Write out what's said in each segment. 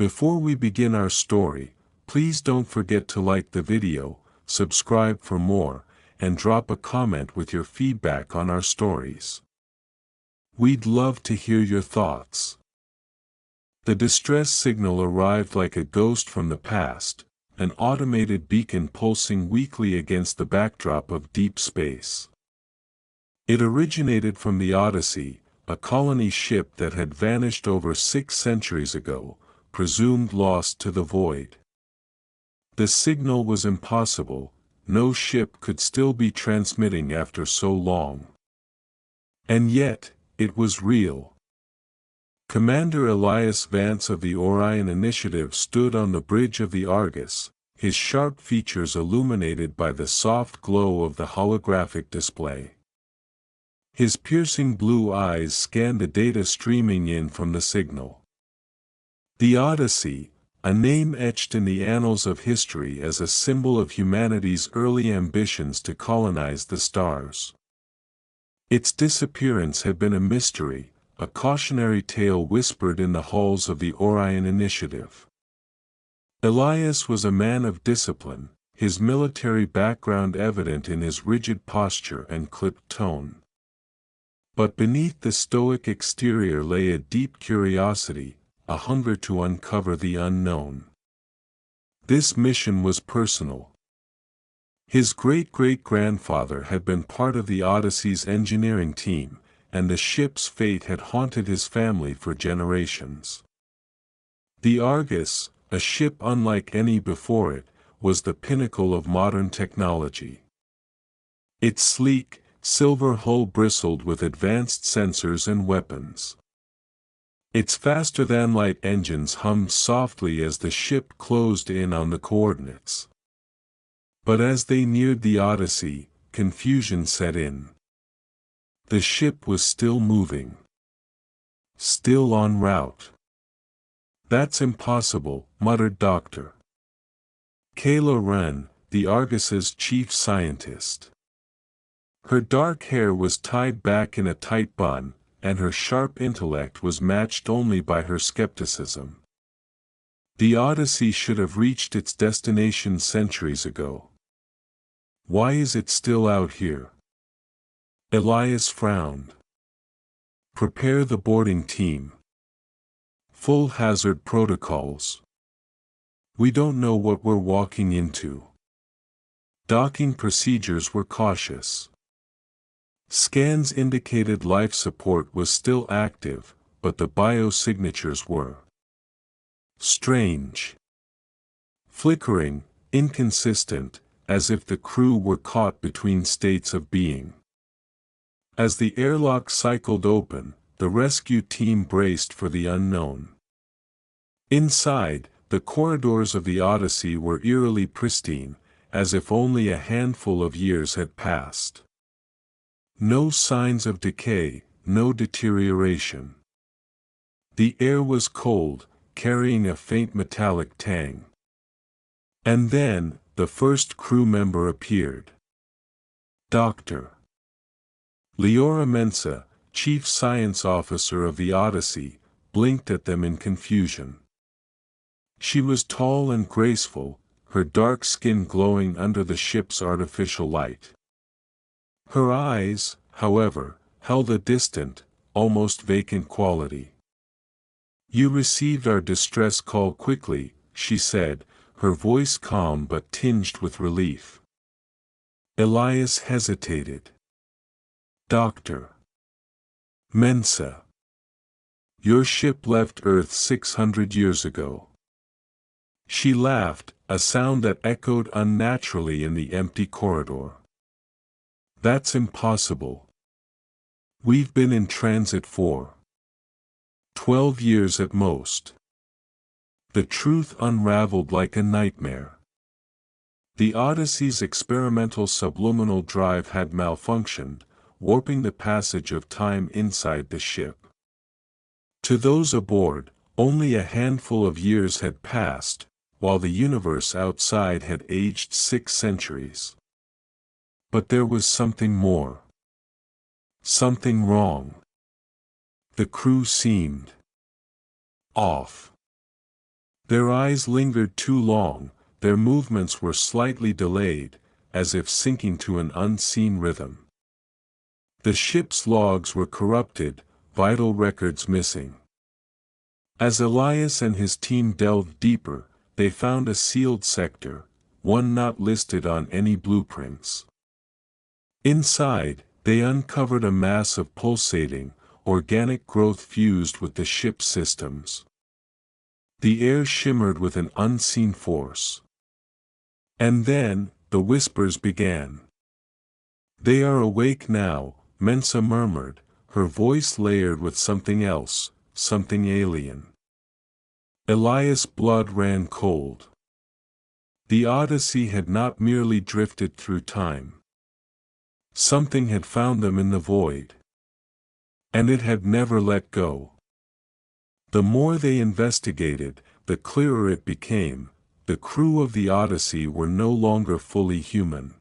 Before we begin our story, please don't forget to like the video, subscribe for more, and drop a comment with your feedback on our stories. We'd love to hear your thoughts. The distress signal arrived like a ghost from the past, an automated beacon pulsing weakly against the backdrop of deep space. It originated from the Odyssey, a colony ship that had vanished over 6 centuries ago, presumed lost to the void. The signal was impossible, no ship could still be transmitting after so long. And yet, it was real. Commander Elias Vance of the Orion Initiative stood on the bridge of the Argus, his sharp features illuminated by the soft glow of the holographic display. His piercing blue eyes scanned the data streaming in from the signal. The Odyssey, a name etched in the annals of history as a symbol of humanity's early ambitions to colonize the stars. Its disappearance had been a mystery, a cautionary tale whispered in the halls of the Orion Initiative. Elias was a man of discipline, his military background evident in his rigid posture and clipped tone. But beneath the stoic exterior lay a deep curiosity, a hunger to uncover the unknown. This mission was personal. His great-great-grandfather had been part of the Odyssey's engineering team, and the ship's fate had haunted his family for generations. The Argus, a ship unlike any before it, was the pinnacle of modern technology. Its sleek, silver hull bristled with advanced sensors and weapons. Its faster-than-light engines hummed softly as the ship closed in on the coordinates. But as they neared the Odyssey, confusion set in. The ship was still moving. Still en route. "That's impossible," muttered Dr. Kayla Wren, the Argus's chief scientist. Her dark hair was tied back in a tight bun, and her sharp intellect was matched only by her skepticism. The Odyssey should have reached its destination centuries ago. Why is it still out here? Elias frowned. Prepare the boarding team. Full hazard protocols. We don't know what we're walking into. Docking procedures were cautious. Scans indicated life support was still active, but the biosignatures were strange. Flickering, inconsistent, as if the crew were caught between states of being. As the airlock cycled open, the rescue team braced for the unknown. Inside, the corridors of the Odyssey were eerily pristine, as if only a handful of years had passed. No signs of decay, no deterioration. The air was cold, carrying a faint metallic tang. And then, the first crew member appeared. Dr. Leora Mensa, chief science officer of the Odyssey, blinked at them in confusion. She was tall and graceful, her dark skin glowing under the ship's artificial light. Her eyes, however, held a distant, almost vacant quality. "You received our distress call quickly," she said, her voice calm but tinged with relief. Elias hesitated. "Dr. Mensa. Your ship left Earth 600 years ago." She laughed, a sound that echoed unnaturally in the empty corridor. "That's impossible. We've been in transit for 12 years at most." The truth unraveled like a nightmare. The Odyssey's experimental subliminal drive had malfunctioned, warping the passage of time inside the ship. To those aboard, only a handful of years had passed, while the universe outside had aged 6 centuries. But there was something more. Something wrong. The crew seemed off. Their eyes lingered too long, their movements were slightly delayed, as if sinking to an unseen rhythm. The ship's logs were corrupted, vital records missing. As Elias and his team delved deeper, they found a sealed sector, one not listed on any blueprints. Inside, they uncovered a mass of pulsating, organic growth fused with the ship's systems. The air shimmered with an unseen force. And then, the whispers began. "They are awake now," Mensa murmured, her voice layered with something else, something alien. Elias' blood ran cold. The Odyssey had not merely drifted through time. Something had found them in the void. And it had never let go. The more they investigated, the clearer it became: the crew of the Odyssey were no longer fully human.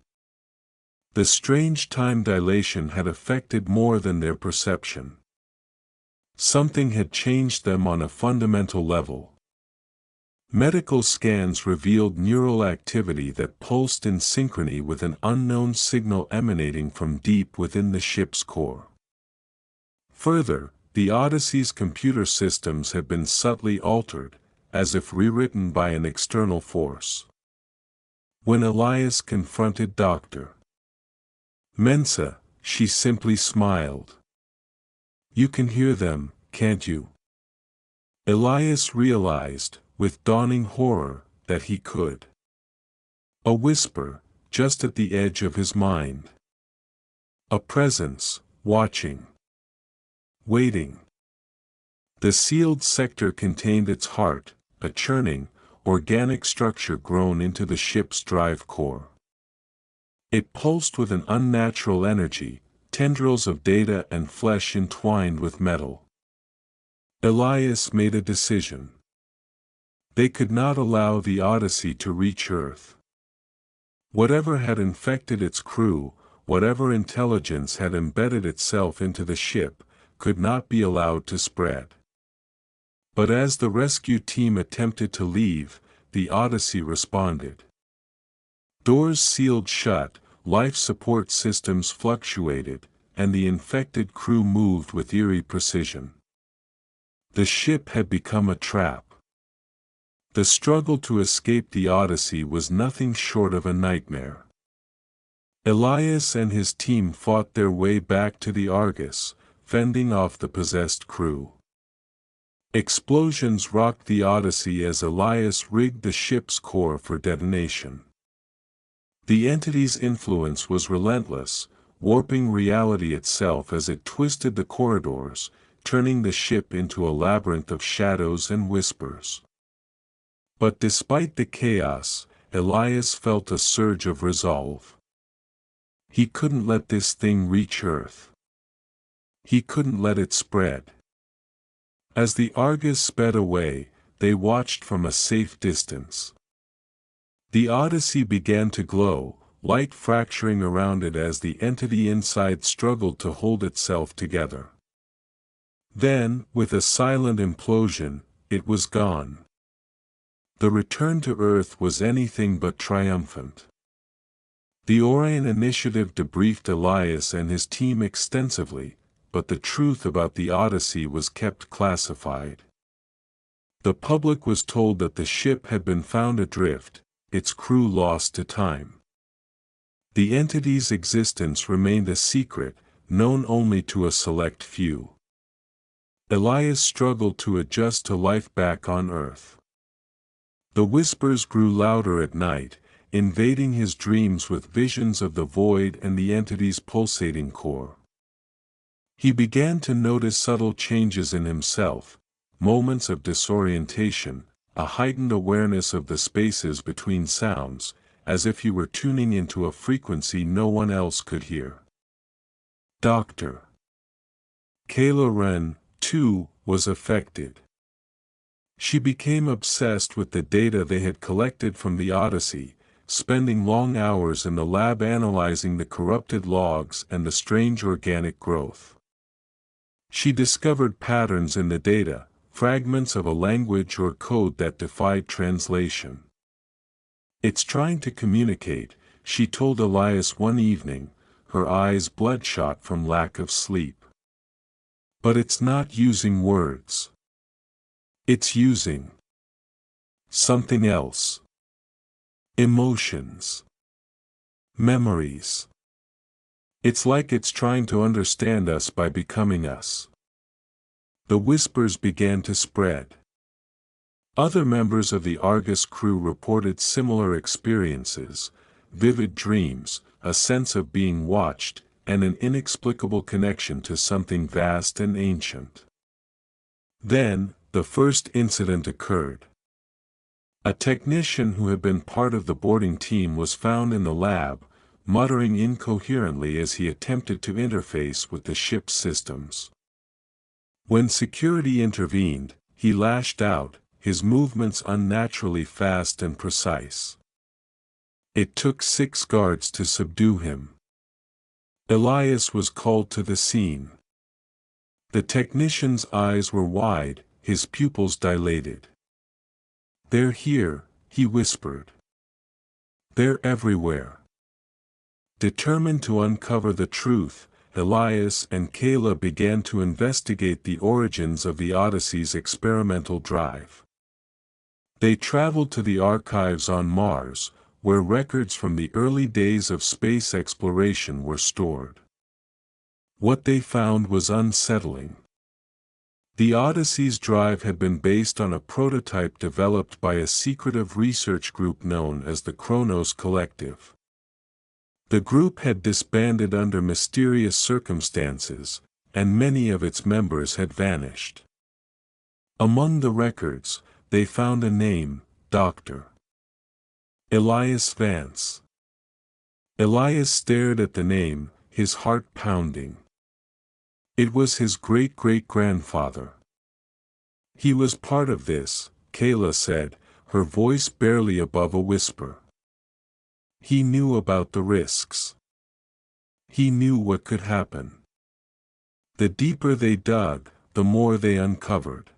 The strange time dilation had affected more than their perception. Something had changed them on a fundamental level. Medical scans revealed neural activity that pulsed in synchrony with an unknown signal emanating from deep within the ship's core. Further, the Odyssey's computer systems had been subtly altered, as if rewritten by an external force. When Elias confronted Dr. Mensa, she simply smiled. "You can hear them, can't you?" Elias realized, with dawning horror, that he could. A whisper, just at the edge of his mind. A presence, watching. Waiting. The sealed sector contained its heart, a churning, organic structure grown into the ship's drive core. It pulsed with an unnatural energy, tendrils of data and flesh entwined with metal. Elias made a decision. They could not allow the Odyssey to reach Earth. Whatever had infected its crew, whatever intelligence had embedded itself into the ship, could not be allowed to spread. But as the rescue team attempted to leave, the Odyssey responded. Doors sealed shut, life support systems fluctuated, and the infected crew moved with eerie precision. The ship had become a trap. The struggle to escape the Odyssey was nothing short of a nightmare. Elias and his team fought their way back to the Argus, fending off the possessed crew. Explosions rocked the Odyssey as Elias rigged the ship's core for detonation. The entity's influence was relentless, warping reality itself as it twisted the corridors, turning the ship into a labyrinth of shadows and whispers. But despite the chaos, Elias felt a surge of resolve. He couldn't let this thing reach Earth. He couldn't let it spread. As the Argus sped away, they watched from a safe distance. The Odyssey began to glow, light fracturing around it as the entity inside struggled to hold itself together. Then, with a silent implosion, it was gone. The return to Earth was anything but triumphant. The Orion Initiative debriefed Elias and his team extensively, but the truth about the Odyssey was kept classified. The public was told that the ship had been found adrift, its crew lost to time. The entity's existence remained a secret, known only to a select few. Elias struggled to adjust to life back on Earth. The whispers grew louder at night, invading his dreams with visions of the void and the entity's pulsating core. He began to notice subtle changes in himself, moments of disorientation, a heightened awareness of the spaces between sounds, as if he were tuning into a frequency no one else could hear. Dr. Kayla Wren, too, was affected. She became obsessed with the data they had collected from the Odyssey, spending long hours in the lab analyzing the corrupted logs and the strange organic growth. She discovered patterns in the data, fragments of a language or code that defied translation. "It's trying to communicate," she told Elias one evening, her eyes bloodshot from lack of sleep. "But it's not using words. It's using something else. Emotions. Memories. It's like it's trying to understand us by becoming us." The whispers began to spread. Other members of the Argus crew reported similar experiences, vivid dreams, a sense of being watched, and an inexplicable connection to something vast and ancient. Then, the first incident occurred. A technician who had been part of the boarding team was found in the lab, muttering incoherently as he attempted to interface with the ship's systems. When security intervened, he lashed out, his movements unnaturally fast and precise. It took 6 guards to subdue him. Elias was called to the scene. The technician's eyes were wide, his pupils dilated. "They're here," he whispered. "They're everywhere." Determined to uncover the truth, Elias and Kayla began to investigate the origins of the Odyssey's experimental drive. They traveled to the archives on Mars, where records from the early days of space exploration were stored. What they found was unsettling. The Odyssey's drive had been based on a prototype developed by a secretive research group known as the Kronos Collective. The group had disbanded under mysterious circumstances, and many of its members had vanished. Among the records, they found a name, Dr. Elias Vance. Elias stared at the name, his heart pounding. It was his great-great-grandfather. "He was part of this," Kayla said, her voice barely above a whisper. "He knew about the risks. He knew what could happen." The deeper they dug, the more they uncovered.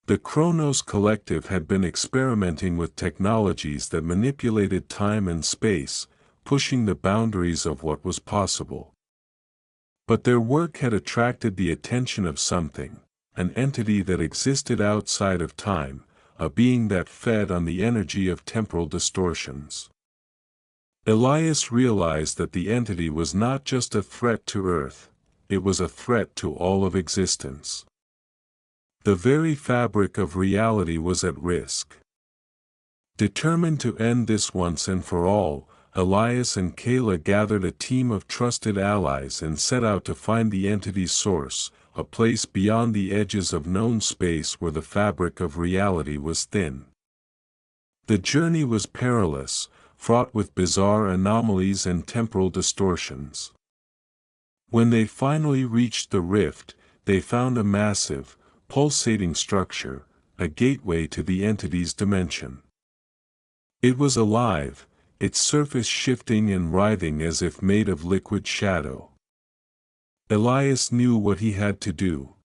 The Kronos Collective had been experimenting with technologies that manipulated time and space, pushing the boundaries of what was possible. But their work had attracted the attention of something, an entity that existed outside of time, a being that fed on the energy of temporal distortions. Elias realized that the entity was not just a threat to Earth, it was a threat to all of existence. The very fabric of reality was at risk. Determined to end this once and for all, Elias and Kayla gathered a team of trusted allies and set out to find the entity's source, a place beyond the edges of known space where the fabric of reality was thin. The journey was perilous, fraught with bizarre anomalies and temporal distortions. When they finally reached the rift, they found a massive, pulsating structure, a gateway to the entity's dimension. It was alive, its surface shifting and writhing as if made of liquid shadow. Elias knew what he had to do.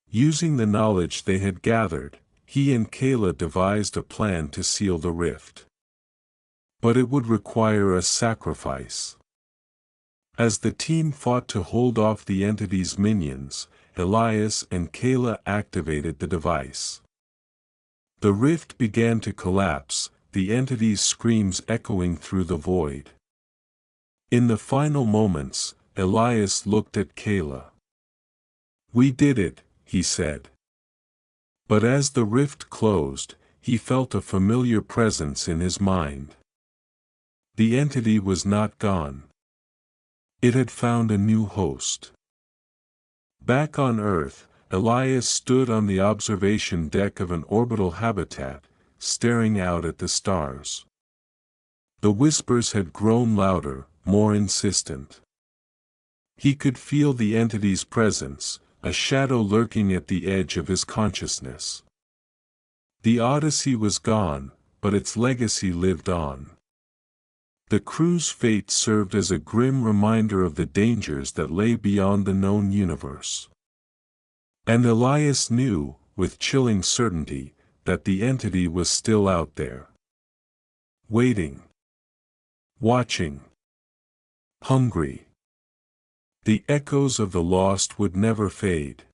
Using the knowledge they had gathered, he and Kayla devised a plan to seal the rift. But it would require a sacrifice. As the team fought to hold off the entity's minions, Elias and Kayla activated the device. The rift began to collapse, the entity's screams echoing through the void. In the final moments, Elias looked at Kayla. "We did it," he said. But as the rift closed, he felt a familiar presence in his mind. The entity was not gone. It had found a new host. Back on Earth, Elias stood on the observation deck of an orbital habitat, staring out at the stars. The whispers had grown louder, more insistent. He could feel the entity's presence, a shadow lurking at the edge of his consciousness. The Odyssey was gone, but its legacy lived on. The crew's fate served as a grim reminder of the dangers that lay beyond the known universe. And Elias knew, with chilling certainty, that the entity was still out there. Waiting. Watching. Hungry. The echoes of the lost would never fade.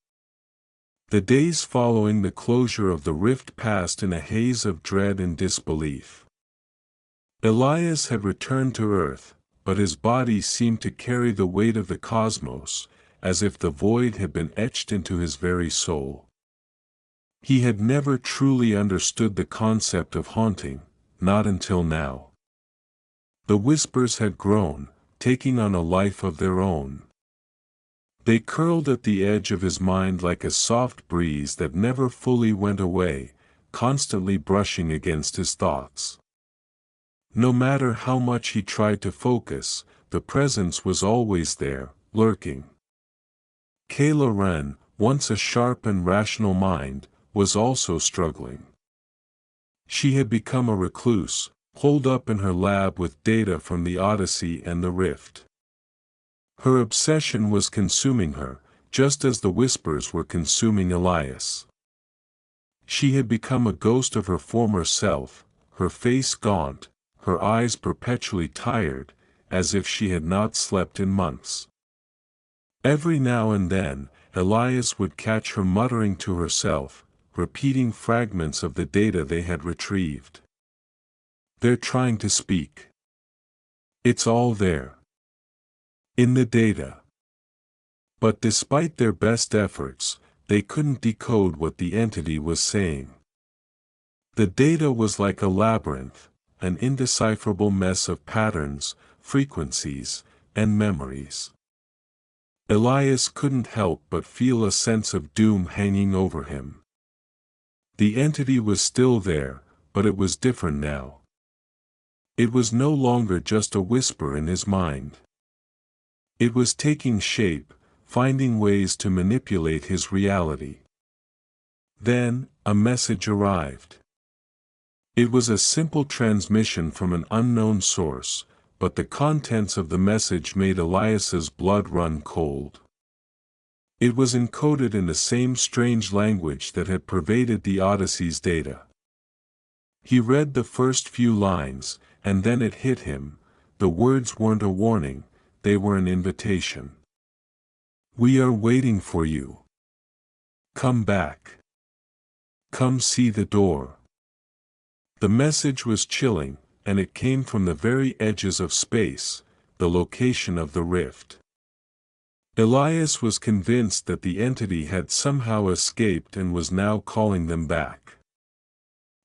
The days following the closure of the rift passed in a haze of dread and disbelief. Elias had returned to Earth, but his body seemed to carry the weight of the cosmos, as if the void had been etched into his very soul. He had never truly understood the concept of haunting, not until now. The whispers had grown, taking on a life of their own. They curled at the edge of his mind like a soft breeze that never fully went away, constantly brushing against his thoughts. No matter how much he tried to focus, the presence was always there, lurking. Kayla Wren, once a sharp and rational mind, was also struggling. She had become a recluse, holed up in her lab with data from the Odyssey and the Rift. Her obsession was consuming her, just as the whispers were consuming Elias. She had become a ghost of her former self, her face gaunt, her eyes perpetually tired, as if she had not slept in months. Every now and then, Elias would catch her muttering to herself, repeating fragments of the data they had retrieved. "They're trying to speak. It's all there. In the data." But despite their best efforts, they couldn't decode what the entity was saying. The data was like a labyrinth, an indecipherable mess of patterns, frequencies, and memories. Elias couldn't help but feel a sense of doom hanging over him. The entity was still there, but it was different now. It was no longer just a whisper in his mind. It was taking shape, finding ways to manipulate his reality. Then, a message arrived. It was a simple transmission from an unknown source, but the contents of the message made Elias's blood run cold. It was encoded in the same strange language that had pervaded the Odyssey's data. He read the first few lines, and then it hit him. The words weren't a warning, they were an invitation. "We are waiting for you. Come back. Come see the door." The message was chilling, and it came from the very edges of space, the location of the rift. Elias was convinced that the entity had somehow escaped and was now calling them back.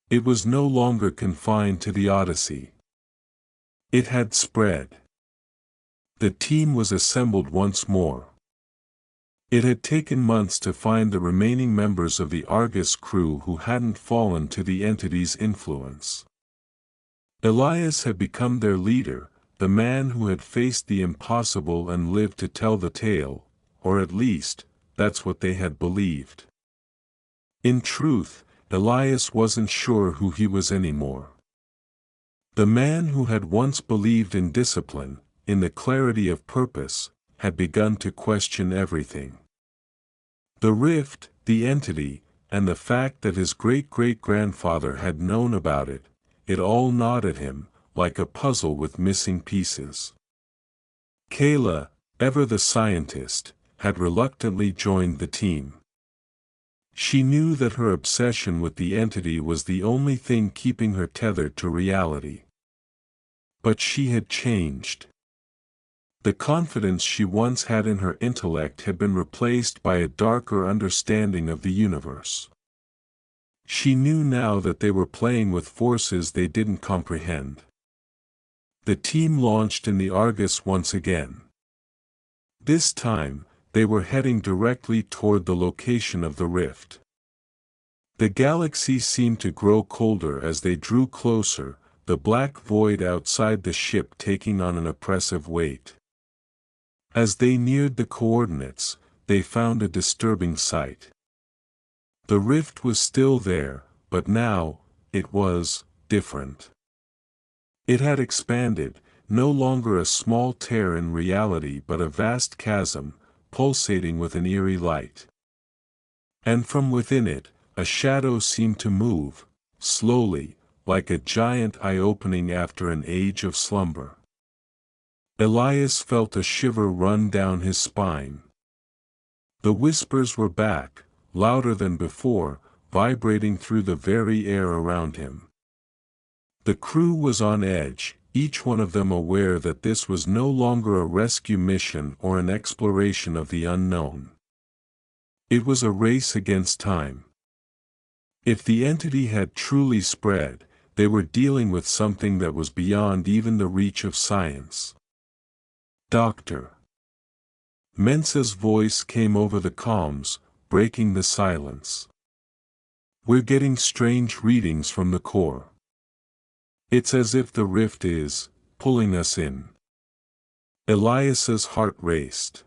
It was no longer confined to the Odyssey. It had spread. The team was assembled once more. It had taken months to find the remaining members of the Argus crew who hadn't fallen to the entity's influence. Elias had become their leader, the man who had faced the impossible and lived to tell the tale, or at least, that's what they had believed. In truth, Elias wasn't sure who he was anymore. The man who had once believed in discipline, in the clarity of purpose, had begun to question everything. The rift, the entity, and the fact that his great-great-grandfather had known about it, it all gnawed at him, like a puzzle with missing pieces. Kayla, ever the scientist, had reluctantly joined the team. She knew that her obsession with the entity was the only thing keeping her tethered to reality. But she had changed. The confidence she once had in her intellect had been replaced by a darker understanding of the universe. She knew now that they were playing with forces they didn't comprehend. The team launched in the Argus once again. This time, they were heading directly toward the location of the rift. The galaxy seemed to grow colder as they drew closer, the black void outside the ship taking on an oppressive weight. As they neared the coordinates, they found a disturbing sight. The rift was still there, but now, it was different. It had expanded, no longer a small tear in reality but a vast chasm, pulsating with an eerie light. And from within it, a shadow seemed to move, slowly, like a giant eye opening after an age of slumber. Elias felt a shiver run down his spine. The whispers were back, louder than before, vibrating through the very air around him. The crew was on edge, each one of them aware that this was no longer a rescue mission or an exploration of the unknown. It was a race against time. If the entity had truly spread, they were dealing with something that was beyond even the reach of science. Doctor. Mensa's voice came over the comms, breaking the silence. We're getting strange readings from the core. It's as if the rift is pulling us in. Elias's heart raced.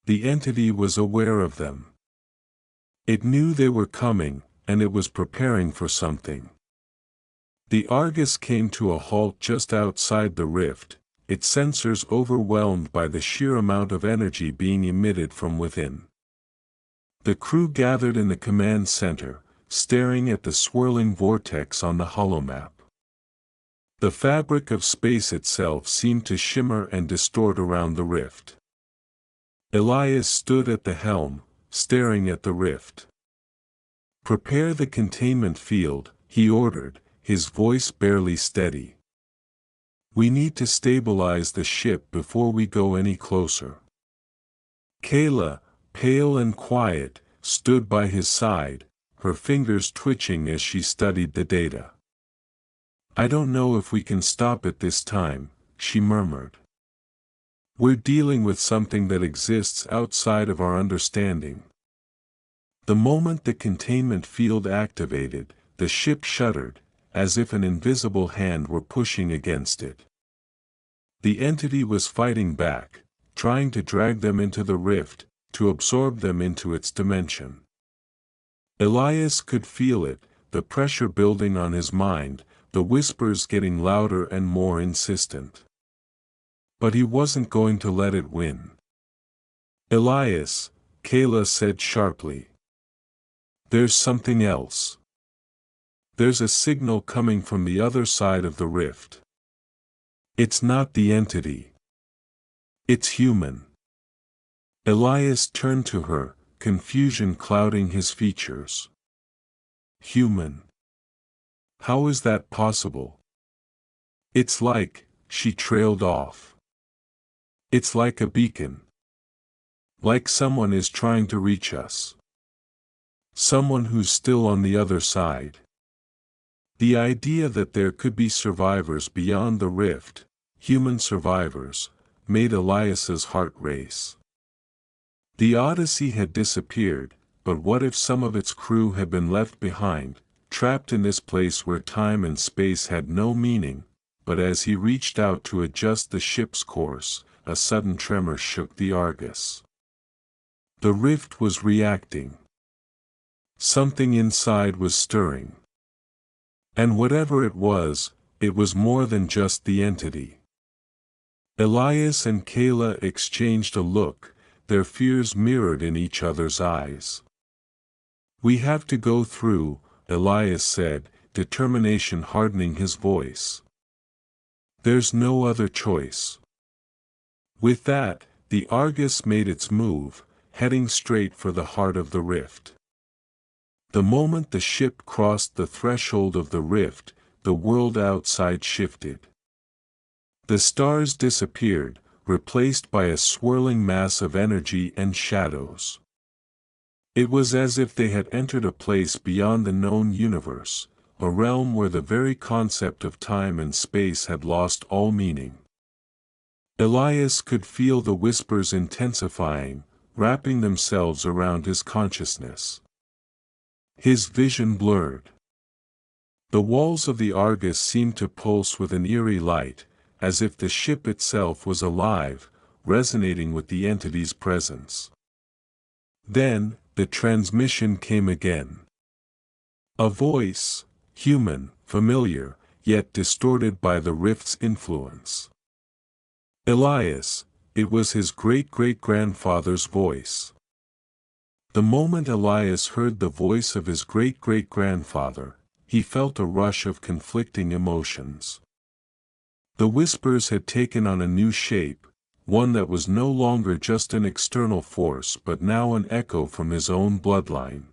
The entity was aware of them. It knew they were coming, and it was preparing for something. The Argus came to a halt just outside the rift, its sensors overwhelmed by the sheer amount of energy being emitted from within. The crew gathered in the command center, staring at the swirling vortex on the holomap. The fabric of space itself seemed to shimmer and distort around the rift. Elias stood at the helm, staring at the rift. "Prepare the containment field," he ordered, his voice barely steady. "We need to stabilize the ship before we go any closer." Kayla, pale and quiet, stood by his side, her fingers twitching as she studied the data. "I don't know if we can stop it this time," she murmured. "We're dealing with something that exists outside of our understanding." The moment the containment field activated, the ship shuddered, as if an invisible hand were pushing against it. The entity was fighting back, trying to drag them into the rift, to absorb them into its dimension. Elias could feel it, the pressure building on his mind, the whispers getting louder and more insistent. But he wasn't going to let it win. "Elias," Kayla said sharply. "There's something else. There's a signal coming from the other side of the rift. It's not the entity. It's human." Elias turned to her, confusion clouding his features. "Human? How is that possible?" "It's like," she trailed off. "It's like a beacon. Like someone is trying to reach us. Someone who's still on the other side." The idea that there could be survivors beyond the rift, human survivors, made Elias's heart race. The Odyssey had disappeared, but what if some of its crew had been left behind, trapped in this place where time and space had no meaning? But as he reached out to adjust the ship's course, a sudden tremor shook the Argus. The rift was reacting. Something inside was stirring. And whatever it was more than just the entity. Elias and Kayla exchanged a look, their fears mirrored in each other's eyes. "We have to go through," Elias said, determination hardening his voice. "There's no other choice." With that, the Argus made its move, heading straight for the heart of the rift. The moment the ship crossed the threshold of the rift, the world outside shifted. The stars disappeared, replaced by a swirling mass of energy and shadows. It was as if they had entered a place beyond the known universe, a realm where the very concept of time and space had lost all meaning. Elias could feel the whispers intensifying, wrapping themselves around his consciousness. His vision blurred. The walls of the Argus seemed to pulse with an eerie light, as if the ship itself was alive, resonating with the entity's presence. Then, the transmission came again. A voice, human, familiar, yet distorted by the rift's influence. Elias, it was his great-great-grandfather's voice. The moment Elias heard the voice of his great-great-grandfather, he felt a rush of conflicting emotions. The whispers had taken on a new shape, one that was no longer just an external force but now an echo from his own bloodline.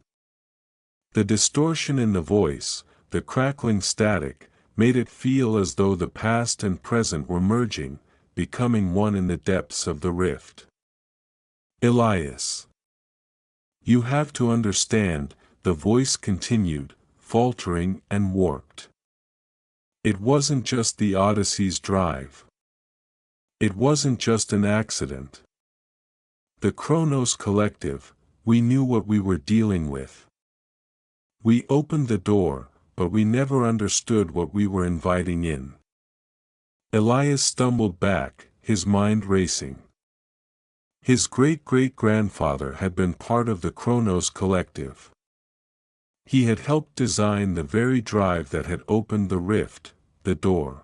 The distortion in the voice, the crackling static, made it feel as though the past and present were merging, becoming one in the depths of the rift. Elias. You have to understand, the voice continued, faltering and warped. It wasn't just the Odyssey's drive. It wasn't just an accident. The Chronos Collective, we knew what we were dealing with. We opened the door, but we never understood what we were inviting in. Elias stumbled back, his mind racing. His great-great-grandfather had been part of the Chronos Collective. He had helped design the very drive that had opened the rift, the door.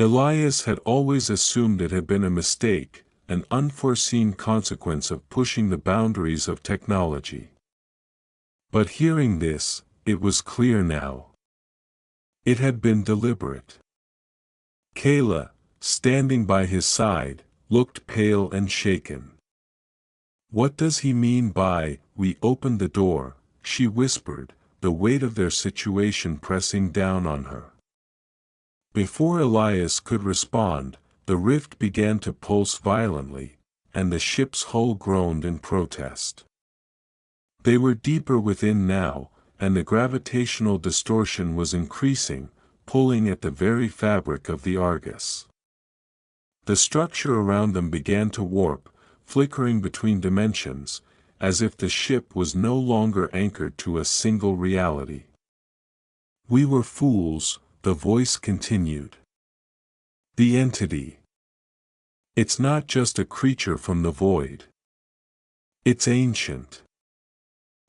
Elias had always assumed it had been a mistake, an unforeseen consequence of pushing the boundaries of technology. But hearing this, it was clear now. It had been deliberate. Kayla, standing by his side, looked pale and shaken. What does he mean by, "we opened the door," she whispered, the weight of their situation pressing down on her. Before Elias could respond, the rift began to pulse violently, and the ship's hull groaned in protest. They were deeper within now, and the gravitational distortion was increasing, pulling at the very fabric of the Argus. The structure around them began to warp, flickering between dimensions, as if the ship was no longer anchored to a single reality. "We were fools," the voice continued. "The entity. It's not just a creature from the void. It's ancient.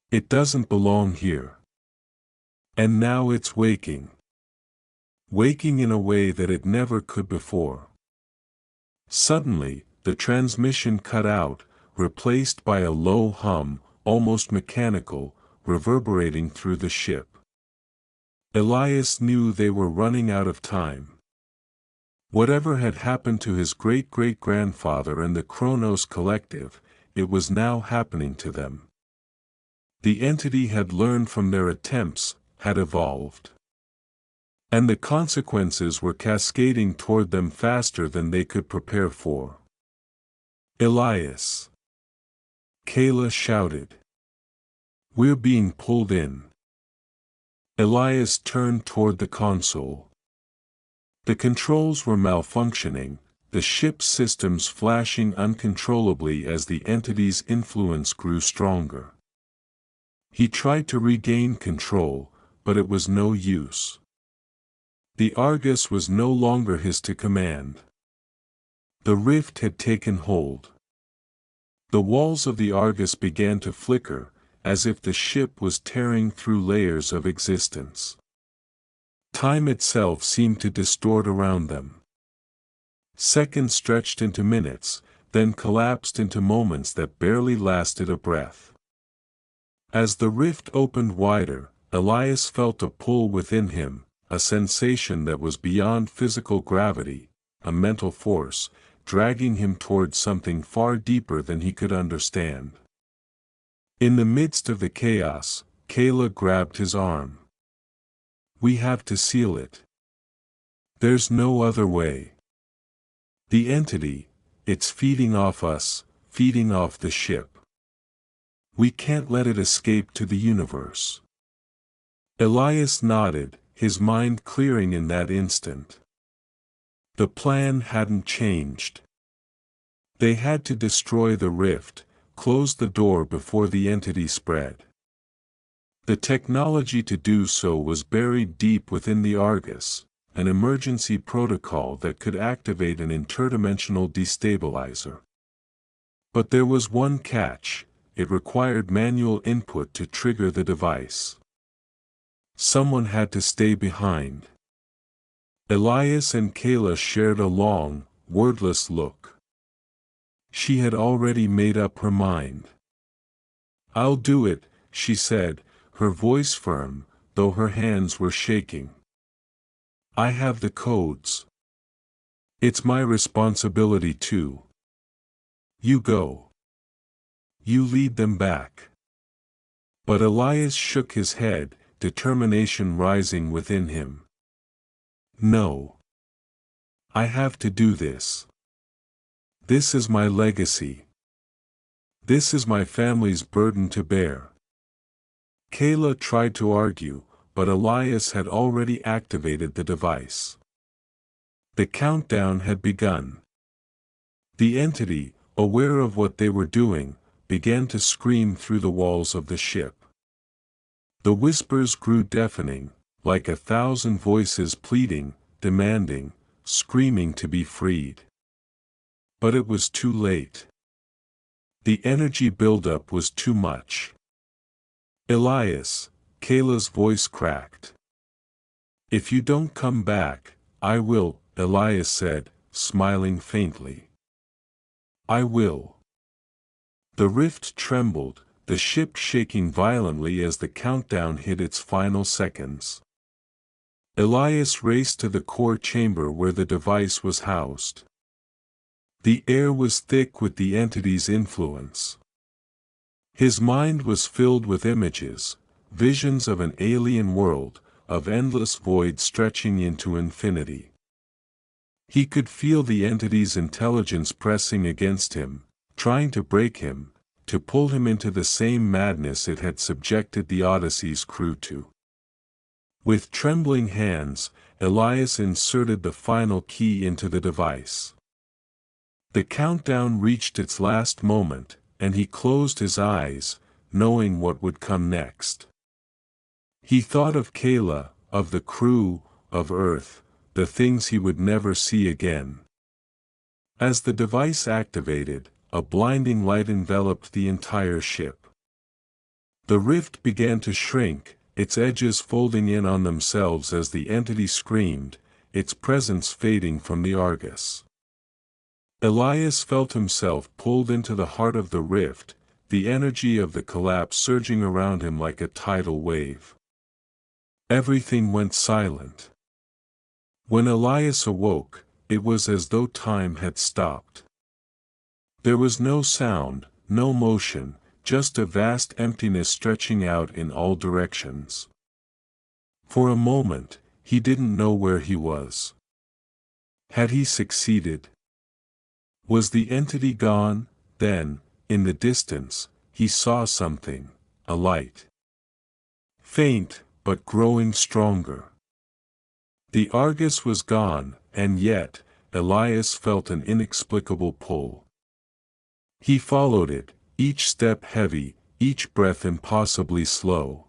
It doesn't belong here. And now it's waking. Waking in a way that it never could before." Suddenly, the transmission cut out, replaced by a low hum, almost mechanical, reverberating through the ship. Elias knew they were running out of time. Whatever had happened to his great-great-grandfather and the Chronos Collective, it was now happening to them. The entity had learned from their attempts, had evolved. And the consequences were cascading toward them faster than they could prepare for. "Elias!" Kayla shouted. "We're being pulled in." Elias turned toward the console. The controls were malfunctioning, the ship's systems flashing uncontrollably as the entity's influence grew stronger. He tried to regain control, but it was no use. The Argus was no longer his to command. The rift had taken hold. The walls of the Argus began to flicker, as if the ship was tearing through layers of existence. Time itself seemed to distort around them. Seconds stretched into minutes, then collapsed into moments that barely lasted a breath. As the rift opened wider, Elias felt a pull within him, a sensation that was beyond physical gravity, a mental force, dragging him towards something far deeper than he could understand. In the midst of the chaos, Kayla grabbed his arm. "We have to seal it. There's no other way. The entity, it's feeding off us, feeding off the ship. We can't let it escape to the universe." Elias nodded, his mind clearing in that instant. The plan hadn't changed. They had to destroy the rift, close the door before the entity spread. The technology to do so was buried deep within the Argus, an emergency protocol that could activate an interdimensional destabilizer. But there was one catch: it required manual input to trigger the device. Someone had to stay behind. Elias and Kayla shared a long, wordless look. She had already made up her mind. "I'll do it," she said, her voice firm, though her hands were shaking. "I have the codes. It's my responsibility too. You go. You lead them back." But Elias shook his head, determination rising within him. "No. I have to do this. This is my legacy. This is my family's burden to bear." Kayla tried to argue, but Elias had already activated the device. The countdown had begun. The entity, aware of what they were doing, began to scream through the walls of the ship. The whispers grew deafening, like 1,000 voices pleading, demanding, screaming to be freed. But it was too late. The energy buildup was too much. "Elias," Kayla's voice cracked. "If you don't come back, I will," Elias said, smiling faintly. "I will." The rift trembled, the ship shaking violently as the countdown hit its final seconds. Elias raced to the core chamber where the device was housed. The air was thick with the entity's influence. His mind was filled with images, visions of an alien world, of endless void stretching into infinity. He could feel the entity's intelligence pressing against him, trying to break him, to pull him into the same madness it had subjected the Odyssey's crew to. With trembling hands, Elias inserted the final key into the device. The countdown reached its last moment, and he closed his eyes, knowing what would come next. He thought of Kayla, of the crew, of Earth, the things he would never see again. As the device activated, a blinding light enveloped the entire ship. The rift began to shrink, its edges folding in on themselves as the entity screamed, its presence fading from the Argus. Elias felt himself pulled into the heart of the rift, the energy of the collapse surging around him like a tidal wave. Everything went silent. When Elias awoke, it was as though time had stopped. There was no sound, no motion, just a vast emptiness stretching out in all directions. For a moment, he didn't know where he was. Had he succeeded? Was the entity gone? Then, in the distance, he saw something, a light. Faint, but growing stronger. The Argus was gone, and yet, Elias felt an inexplicable pull. He followed it, each step heavy, each breath impossibly slow.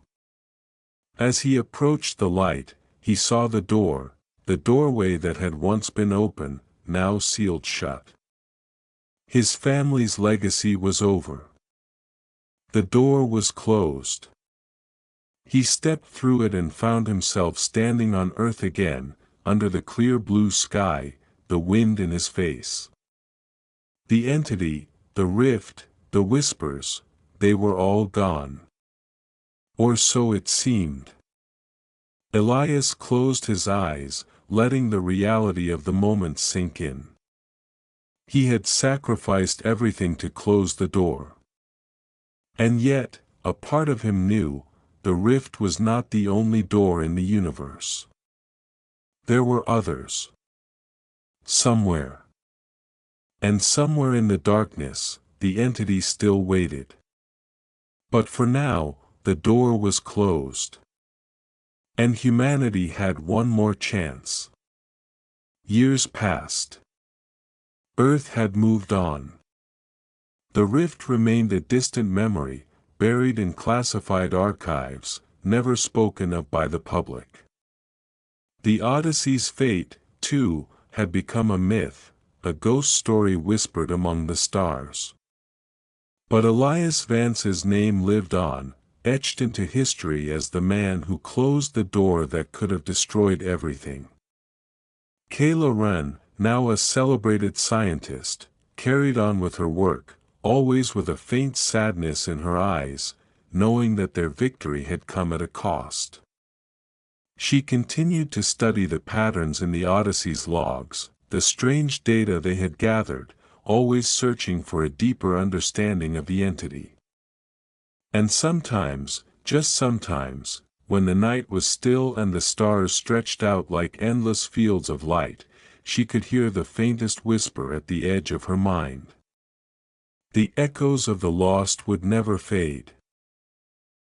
As he approached the light, he saw the doorway that had once been open, now sealed shut. His family's legacy was over. The door was closed. He stepped through it and found himself standing on Earth again, under the clear blue sky, the wind in his face. The entity, the rift, the whispers, they were all gone. Or so it seemed. Elias closed his eyes, letting the reality of the moment sink in. He had sacrificed everything to close the door. And yet, a part of him knew, the rift was not the only door in the universe. There were others. Somewhere. And somewhere in the darkness, the entity still waited. But for now, the door was closed. And humanity had one more chance. Years passed. Earth had moved on. The rift remained a distant memory, buried in classified archives, never spoken of by the public. The Odyssey's fate, too, had become a myth, a ghost story whispered among the stars. But Elias Vance's name lived on, etched into history as the man who closed the door that could have destroyed everything. Kayla Wren, now a celebrated scientist, carried on with her work, always with a faint sadness in her eyes, knowing that their victory had come at a cost. She continued to study the patterns in the Odyssey's logs, the strange data they had gathered, always searching for a deeper understanding of the entity. And sometimes, just sometimes, when the night was still and the stars stretched out like endless fields of light, she could hear the faintest whisper at the edge of her mind. The echoes of the lost would never fade.